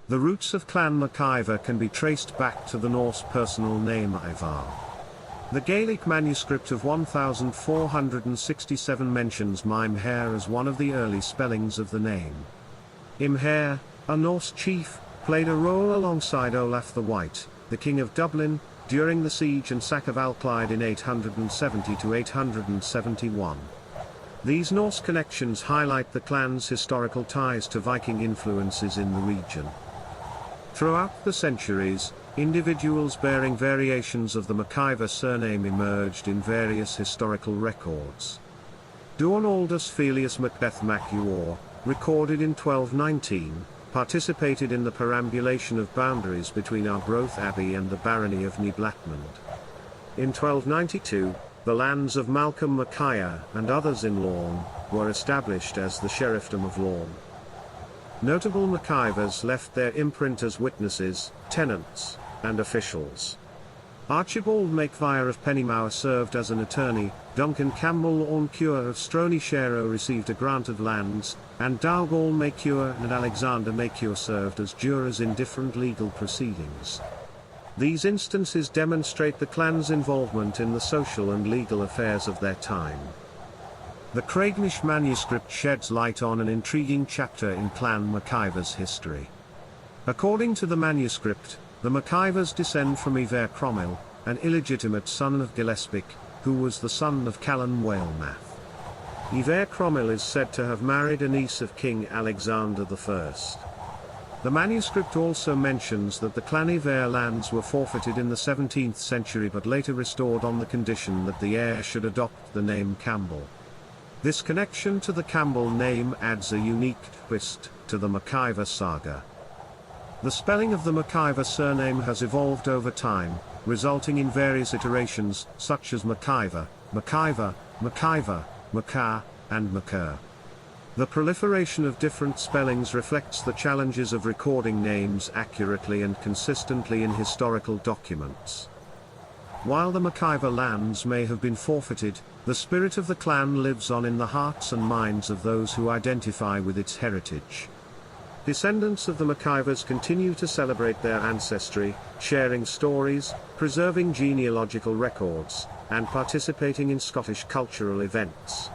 The roots of Clan MacIver can be traced back to the Norse personal name Ivarr. The Gaelic Manuscript of 1467 mentions M'Keuir as one of the early spellings of the name. Imhair, a Norse chief, played a role alongside Olaf the White, the King of Dublin, during the siege and sack of Alclyde in 870 to 871. These Norse connections highlight the clan's historical ties to Viking influences in the region. Throughout the centuries, individuals bearing variations of the MacIver surname emerged in various historical records. Douenaldus filius Makbeth McIuyr, recorded in 1219, participated in the perambulation of boundaries between Arbroath Abbey and the barony of Knyblathmund. In 1292, the lands of Malcolm McIuyr and others in Lorne were established as the sheriffdom of Lorne. Notable MacIvers left their imprint as witnesses, tenants, and officials. Archibald Makevire of Pennymoure served as an attorney, Duncan Campbell McIver of Stroneschero received a grant of lands, and Dowgall McIver and Alexander McIur served as jurors in different legal proceedings. These instances demonstrate the clan's involvement in the social and legal affairs of their time. The Gaelic Manuscript sheds light on an intriguing chapter in Clan MacIver's history. According to the manuscript, the MacIvers descend from Ivarr, an illegitimate son of Gillespie, who was the son of Callan Wealhnath. Ivarr is said to have married a niece of King Alexander I. The manuscript also mentions that the Clan Ivarr lands were forfeited in the 17th century but later restored on the condition that the heir should adopt the name Campbell. This connection to the Campbell name adds a unique twist to the MacIver saga. The spelling of the MacIver surname has evolved over time, resulting in various iterations, such as MacIver, MacIver, MacIver, Makar, and Makeur. The proliferation of different spellings reflects the challenges of recording names accurately and consistently in historical documents. While the MacIver lands may have been forfeited, the spirit of the clan lives on in the hearts and minds of those who identify with its heritage. Descendants of the MacIvers continue to celebrate their ancestry, sharing stories, preserving genealogical records, and participating in Scottish cultural events.